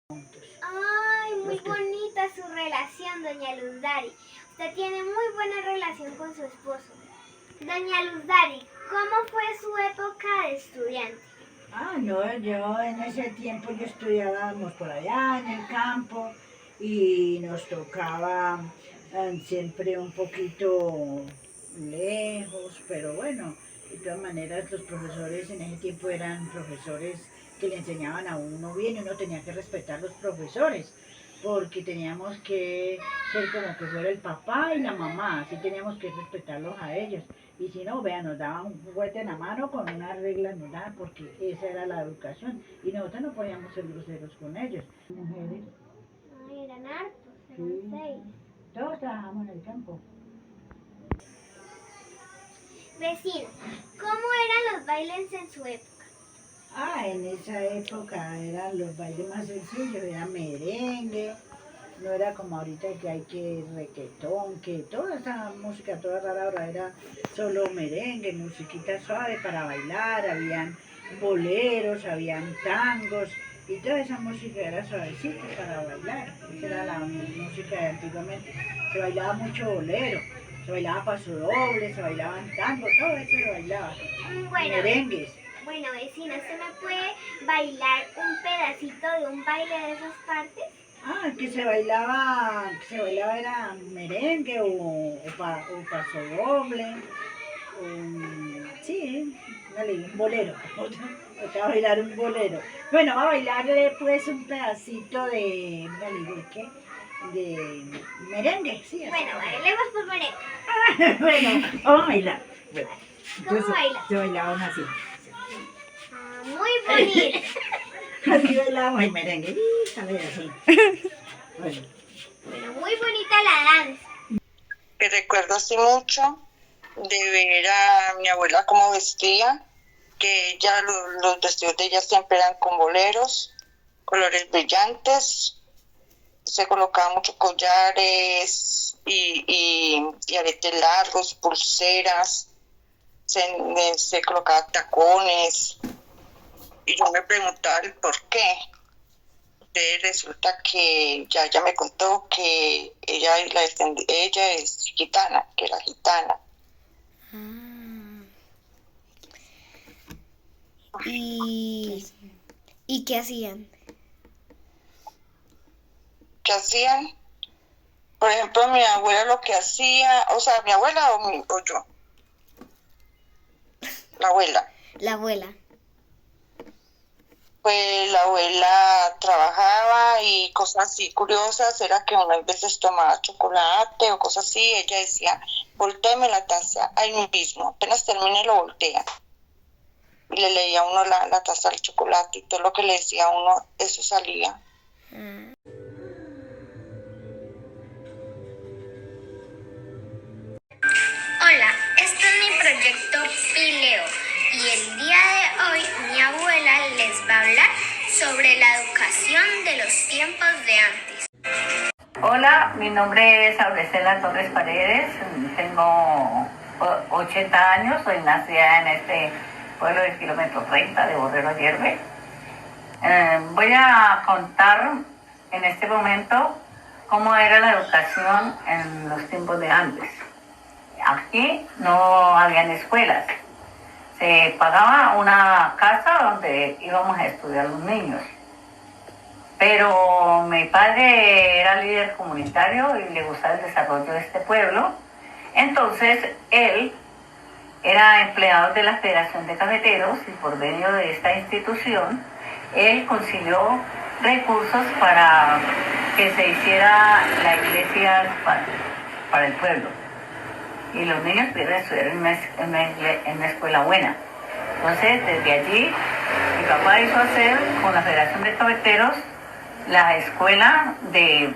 Ay, muy bonita su relación, doña Luz Dari. Usted tiene muy buena relación con su esposo. Doña Luz Dari, ¿cómo fue su época de estudiante? No, yo en ese tiempo yo estudiábamos por allá en el campo y nos tocaba siempre un poquito lejos, pero bueno, de todas maneras los profesores en ese tiempo eran profesores que le enseñaban a uno bien y uno tenía que respetar a los profesores porque teníamos que ser como que fuera el papá y la mamá, así teníamos que respetarlos a ellos. Y si no, vean, nos daban un juguete en la mano con una regla, nos daban, porque esa era la educación. Y nosotros no podíamos ser groseros con ellos. Mujeres. Ay, eran hartos, eran Sí. 6. Todos trabajamos en el campo. Vecino, ¿cómo eran los bailes en su época? En esa época eran los bailes más sencillos, era merengue, no era como ahorita que hay que requetón, que toda esa música toda rara ahora era solo merengue, musiquita suave para bailar, habían boleros, habían tangos y toda esa música era suavecita para bailar. Esa era la música de antiguamente. Se bailaba mucho bolero, se bailaba paso doble, se bailaban tangos, todo eso se bailaba. Bueno, Merengues. Bueno, vecino, ¿usted me puede bailar un pedacito de un baile de esas partes? Que se bailaba era merengue o paso doble, sí, dale, un bolero, te va a bailar un bolero. Bueno, va a bailarle pues un pedacito de, dale, ¿qué? De merengue, sí. Bueno, bailemos por merengue. Bueno, vamos a bailar. Bueno, ¿Cómo baila? se bailaban así. Muy bonito. Así bailábamos el merengue, así. Bueno, muy bonita la danza. Que recuerdo así mucho de ver a mi abuela cómo vestía, que ella, los vestidos de ella siempre eran con boleros, colores brillantes, se colocaban muchos collares y aretes largos, pulseras, se colocaban tacones, y yo me preguntaba el por qué. Resulta que ya ella me contó que ella es gitana, que era gitana. ¿Y qué hacían? ¿Qué hacían? Por ejemplo, mi abuela lo que hacía, o sea, mi abuela o yo. La abuela. La abuela. Pues la abuela trabajaba y cosas así curiosas, era que unas veces tomaba chocolate o cosas así, ella decía, voltéeme la taza ahí mismo, apenas termine lo voltea. Y le leía a uno la taza del chocolate y todo lo que le decía a uno, eso salía. Hola, este es mi proyecto Pileo y el día de hoy mi abuela les va a hablar sobre la educación de los tiempos de antes. Hola, mi nombre es Aurecela Torres Paredes, tengo 80 años, soy nacida en este pueblo del kilómetro 30 de Borrero Ayerbe. Voy a contar en este momento cómo era la educación en los tiempos de antes. Aquí no habían escuelas, se pagaba una casa donde íbamos a estudiar los niños. Pero mi padre era líder comunitario y le gustaba el desarrollo de este pueblo. Entonces, él era empleado de la Federación de Cafeteros y por medio de esta institución, él consiguió recursos para que se hiciera la iglesia para el pueblo. Y los niños pudieron estudiar en una escuela buena. Entonces, desde allí, mi papá hizo hacer con la Federación de Cafeteros la escuela de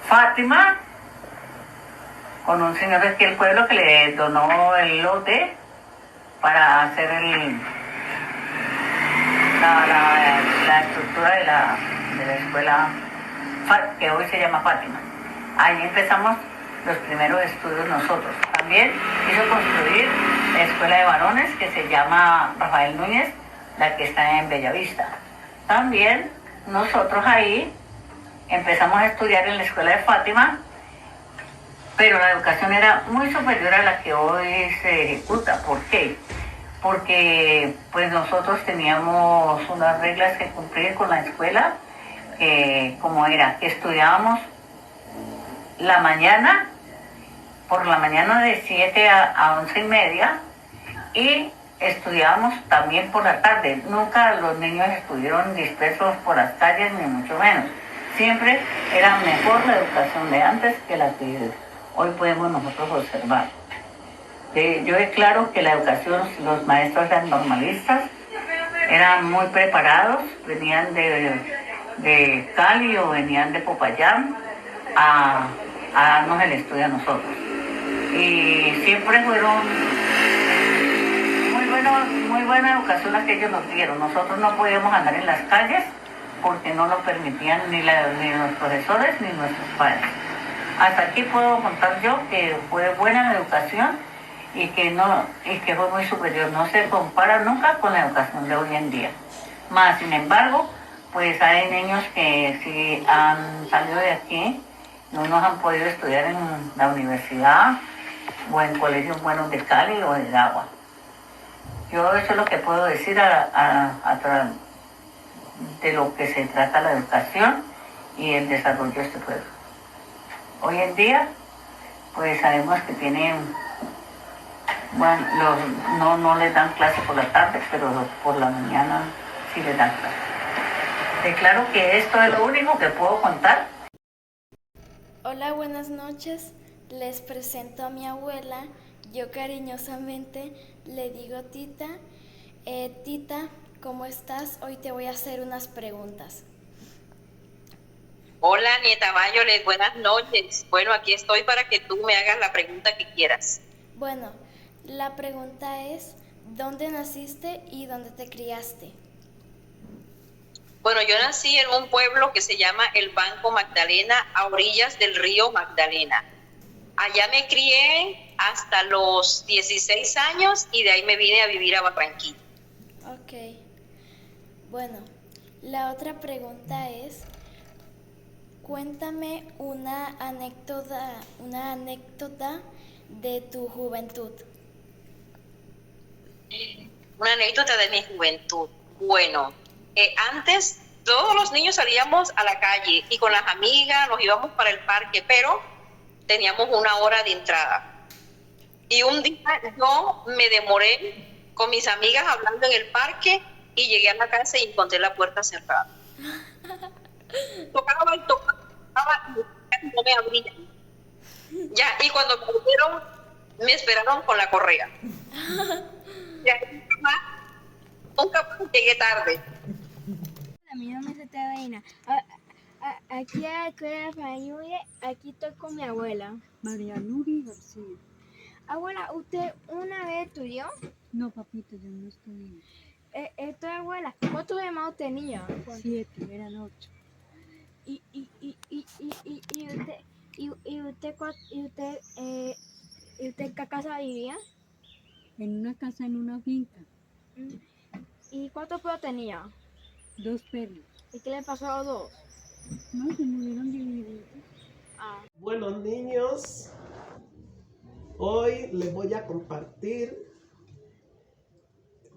Fátima, con un señor de aquí del pueblo que le donó el lote para hacer la estructura de la escuela que hoy se llama Fátima. Ahí empezamos los primeros estudios nosotros. También hizo construir la escuela de varones que se llama Rafael Núñez, la que está en Bellavista. También nosotros ahí empezamos a estudiar en la escuela de Fátima, pero la educación era muy superior a la que hoy se ejecuta. ¿Por qué? Porque pues nosotros teníamos unas reglas que cumplir con la escuela, como era que estudiábamos la mañana, por la mañana de 7 a 11:30, y estudiábamos también por la tarde. Nunca los niños estuvieron dispersos por las calles, ni mucho menos. Siempre era mejor la educación de antes que la que hoy podemos nosotros observar. Yo declaro que la educación, los maestros eran normalistas, eran muy preparados, venían de Cali o venían de Popayán a darnos el estudio a nosotros. Y siempre fueron muy buena educación la que ellos nos dieron. Nosotros no podíamos andar en las calles porque no lo permitían ni los profesores ni nuestros padres. Hasta aquí puedo contar yo que fue buena la educación y que fue muy superior. No se compara nunca con la educación de hoy en día. Más sin embargo, pues hay niños que sí han salido de aquí, no nos han podido estudiar en la universidad o en colegios buenos de Cali o de Agua. Yo eso es lo que puedo decir de lo que se trata la educación y el desarrollo de este pueblo. Hoy en día, pues sabemos que tienen, bueno, no les dan clase por la tarde, pero por la mañana sí les dan clase. Declaro que esto es lo único que puedo contar. Hola, buenas noches. Les presento a mi abuela. Yo cariñosamente le digo Tita. Tita, ¿cómo estás? Hoy te voy a hacer unas preguntas. Hola, nieta Mayole, buenas noches. Bueno, aquí estoy para que tú me hagas la pregunta que quieras. Bueno, la pregunta es, ¿dónde naciste y dónde te criaste? Bueno, yo nací en un pueblo que se llama El Banco Magdalena, a orillas del río Magdalena. Allá me crié hasta los 16 años y de ahí me vine a vivir a Barranquilla. Ok. Bueno, la otra pregunta es, cuéntame una anécdota de tu juventud. Una anécdota de mi juventud. Bueno, antes todos los niños salíamos a la calle y con las amigas nos íbamos para el parque, pero teníamos una hora de entrada. Y un día yo me demoré con mis amigas hablando en el parque y llegué a la casa y encontré la puerta cerrada. Tocaba y no me abrían. Ya, y cuando me abrieron, me esperaron con la correa. Ya, nunca llegué tarde. Mi nombre es Catalina. Aquí a la escuela de familia, aquí estoy con mi abuela. María Nuri García. Abuela, ¿usted una vez estudió? No, papito, yo no estudié. Esto abuela, ¿cuántos hermanos tenía? 7, eran 8. ¿Y usted qué casa vivía? En una casa, en una finca. ¿Y cuántos perros tenía? 2 perros. ¿Y qué le pasó a los 2? No, se murieron divididos. Buenos niños, hoy les voy a compartir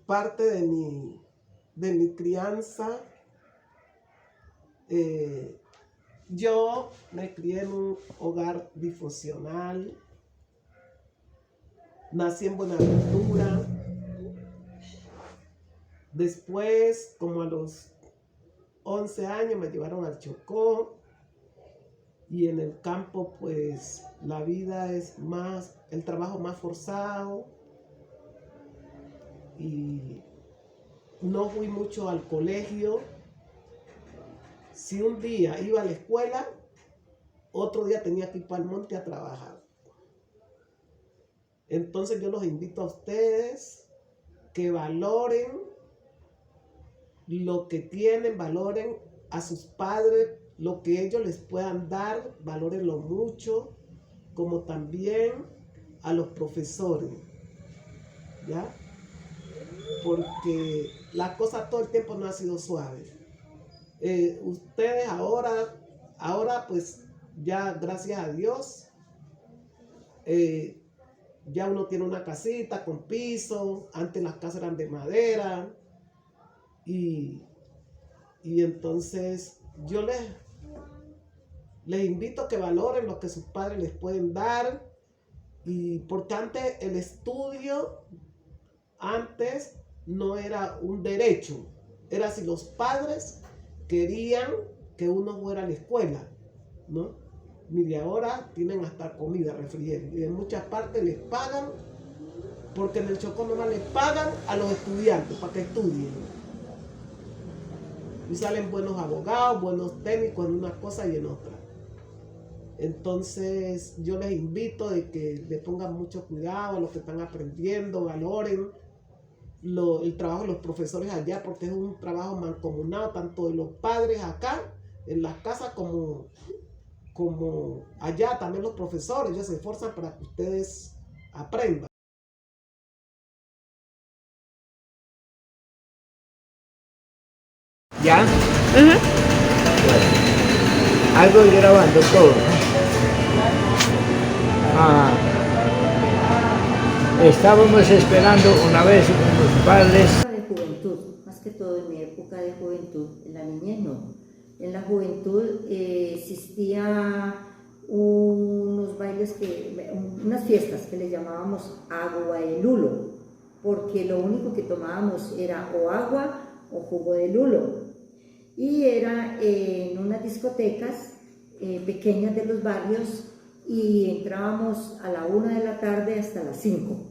parte de mi crianza. Yo me crié en un hogar disfuncional, nací en Buenaventura, después como a los 11 años me llevaron al Chocó y en el campo pues la vida es más, el trabajo más forzado y no fui mucho al colegio. Si un día iba a la escuela, otro día tenía que ir para el monte a trabajar. Entonces yo los invito a ustedes que valoren lo que tienen, valoren a sus padres, lo que ellos les puedan dar, valórenlo mucho, como también a los profesores, ¿ya? Porque la cosa todo el tiempo no ha sido suave. Ustedes ahora pues ya gracias a Dios, ya uno tiene una casita con piso, antes las casas eran de madera, y entonces yo les invito a que valoren lo que sus padres les pueden dar, y porque antes el estudio antes no era un derecho, era si los padres querían que uno fuera a la escuela, ¿no? Mire, ahora tienen hasta comida, refrigerio, y en muchas partes les pagan, porque en el Chocó nomás les pagan a los estudiantes para que estudien. Y salen buenos abogados, buenos técnicos en una cosa y en otra. Entonces yo les invito de que le pongan mucho cuidado a los que están aprendiendo, valoren el trabajo de los profesores allá, porque es un trabajo mancomunado, tanto de los padres acá, en las casas, como allá también los profesores. Ellos se esfuerzan para que ustedes aprendan. ¿Ya? Bueno, ahí voy grabando todo. Estábamos esperando una vez unos padres. De juventud, más que todo en mi época de juventud, en la niñez no. En la juventud existía unos bailes, unas fiestas que le llamábamos agua de lulo, porque lo único que tomábamos era o agua o jugo de lulo. Y era en unas discotecas pequeñas de los barrios, y entrábamos a la 1 de la tarde hasta las 5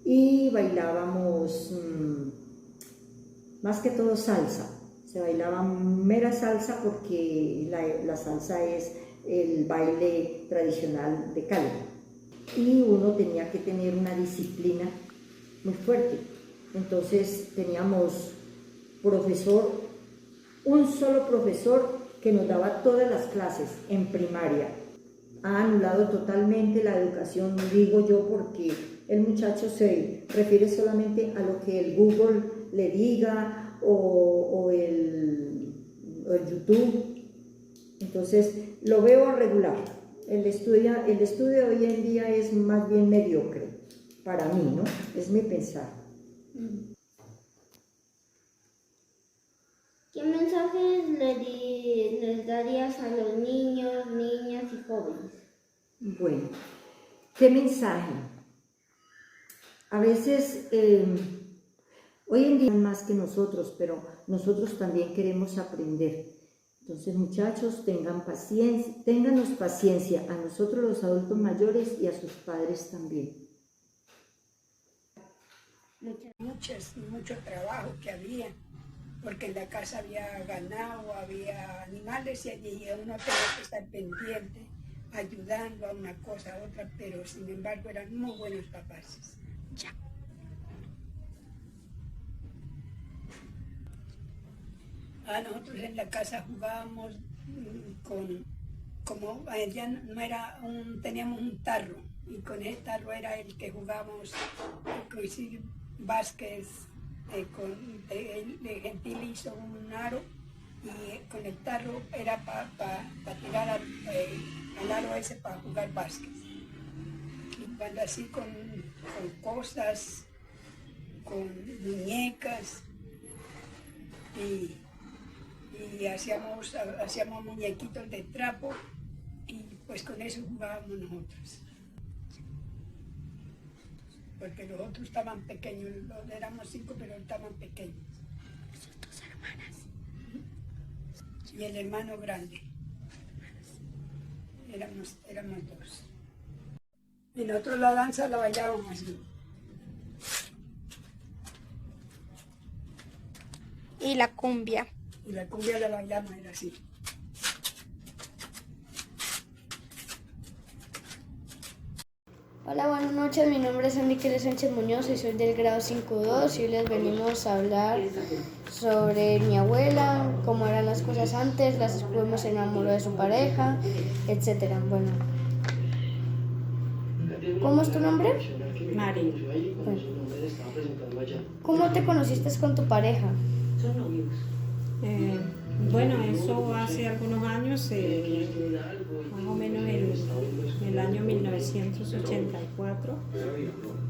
y bailábamos más que todo salsa. Se bailaba mera salsa porque la salsa es el baile tradicional de Cali, y uno tenía que tener una disciplina muy fuerte. Entonces teníamos un solo profesor que nos daba todas las clases en primaria. Ha anulado totalmente la educación, digo yo, porque el muchacho se refiere solamente a lo que el Google le diga o el YouTube. Entonces lo veo regular. El estudio hoy en día es más bien mediocre para mí, ¿no? Es mi pensar. ¿Qué mensajes les darías a los niños, niñas y jóvenes? Bueno, ¿qué mensaje? A veces, hoy en día más que nosotros, pero nosotros también queremos aprender. Entonces, muchachos, ténganos paciencia, a nosotros los adultos mayores y a sus padres también. Mucho trabajo que había, porque en la casa había ganado, había animales, y allí uno tenía que estar pendiente, ayudando a una cosa a otra, pero sin embargo eran muy buenos papás. Ya. Nosotros en la casa jugábamos como allá no era teníamos un tarro, y con ese tarro era el que jugábamos, inclusive Vázquez, de Gentil hizo un aro, y con el tarro era para tirar al aro ese para jugar básquet. Y cuando así con cosas, con muñecas, y hacíamos muñequitos de trapo, y pues con eso jugábamos nosotros. Porque los otros estaban pequeños, éramos 5, pero estaban pequeños. Sus 2 hermanas. Y el hermano grande. Éramos 2. Y nosotros la danza la bailábamos así. Y la cumbia. Y la cumbia la bailamos, era así. Hola, buenas noches, mi nombre es Enrique Sánchez Muñoz y soy del grado 5.2 y hoy les venimos a hablar sobre mi abuela, cómo eran las cosas antes, cómo se enamoró de su pareja, etc. Bueno, ¿cómo es tu nombre? María. Bueno. ¿Cómo te conociste con tu pareja? Bueno, eso hace algunos años, más o menos en el año 1984.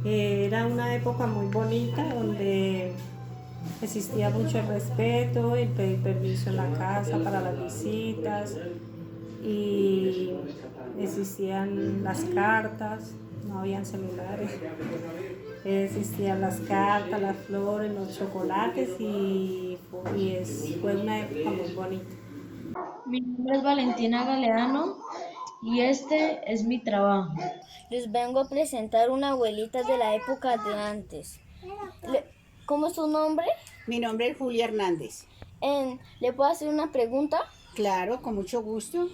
Era una época muy bonita donde existía mucho el respeto, el pedir permiso en la casa para las visitas y existían las cartas, no habían celulares. Existían las cartas, las flores, los chocolates y fue una época muy bonita. Mi nombre es Valentina Galeano y este es mi trabajo. Les vengo a presentar una abuelita de la época de antes. ¿Cómo es su nombre? Mi nombre es Julia Hernández. ¿Le puedo hacer una pregunta? Claro, con mucho gusto.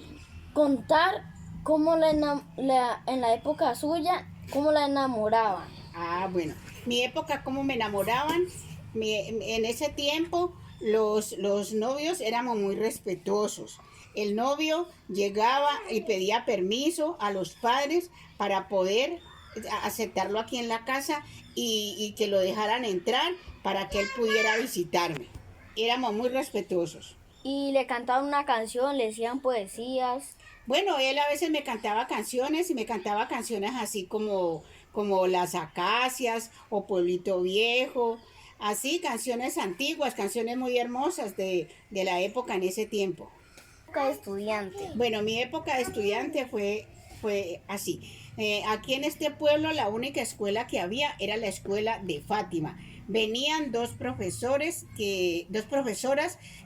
Contar cómo en la época suya, cómo la enamoraban. Ah, bueno, mi época, cómo me enamoraban. En ese tiempo los novios éramos muy respetuosos. El novio llegaba y pedía permiso a los padres para poder aceptarlo aquí en la casa y que lo dejaran entrar para que él pudiera visitarme. Éramos muy respetuosos. ¿Y le cantaban una canción, le decían poesías? Bueno, él a veces me cantaba canciones y me cantaba canciones así como Las Acacias o Pueblito Viejo, así canciones antiguas, canciones muy hermosas de la época en ese tiempo. ¿Época de estudiante? Bueno, mi época de estudiante fue así. Aquí en este pueblo la única escuela que había era la escuela de Fátima. Venían dos profesoras que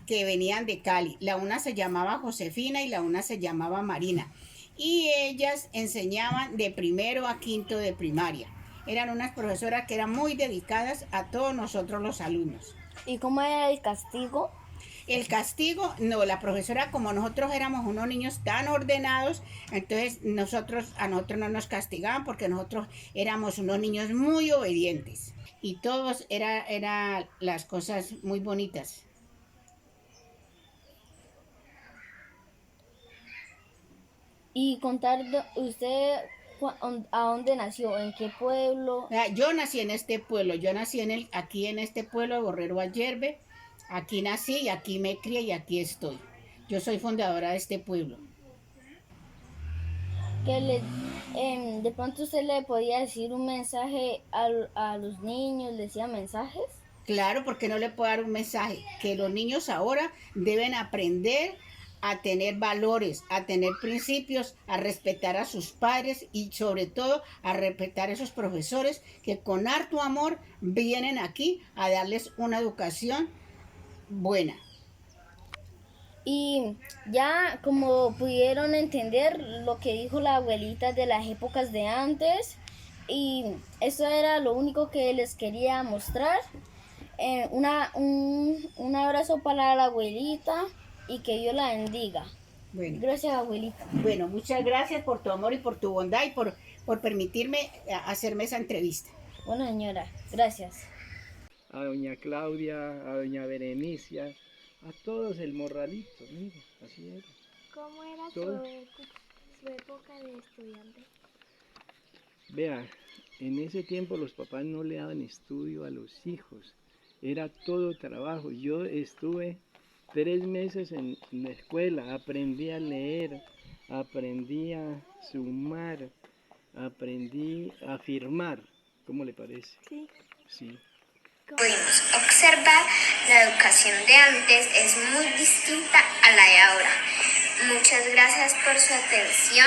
venían de Cali. La una se llamaba Josefina y la una se llamaba Marina. Y ellas enseñaban de primero a quinto de primaria. Eran unas profesoras que eran muy dedicadas a todos nosotros los alumnos. ¿Y cómo era el castigo? El castigo, no, la profesora, como nosotros éramos unos niños tan ordenados, entonces a nosotros no nos castigaban porque nosotros éramos unos niños muy obedientes. Y todos eran las cosas muy bonitas. Y contar usted a dónde nació, en qué pueblo. Yo nací en este pueblo, aquí en este pueblo de Borrero Ayerbe. Aquí nací y aquí me crié y aquí estoy. Yo soy fundadora de este pueblo. De pronto usted le podía decir un mensaje a los niños, ¿le decía mensajes? Claro, porque no le puedo dar un mensaje. Que los niños ahora deben aprender a tener valores, a tener principios, a respetar a sus padres y sobre todo a respetar a esos profesores que con harto amor vienen aquí a darles una educación buena. Y ya como pudieron entender lo que dijo la abuelita de las épocas de antes, y eso era lo único que les quería mostrar. Un abrazo para la abuelita y que Dios la bendiga. Bueno, gracias, abuelita. Bueno, muchas gracias por tu amor y por tu bondad y por permitirme hacerme esa entrevista. Bueno, señora, gracias. A doña Claudia, a doña Berenicia, a todos el morralito, mire, así era. ¿Cómo era su época de estudiante? Vea, en ese tiempo los papás no le daban estudio a los hijos, era todo trabajo. Yo estuve 3 meses en la escuela, aprendí a leer, aprendí a sumar, aprendí a firmar. ¿Cómo le parece? Sí. Sí. Pudimos observar, la educación de antes es muy distinta a la de ahora. Muchas gracias por su atención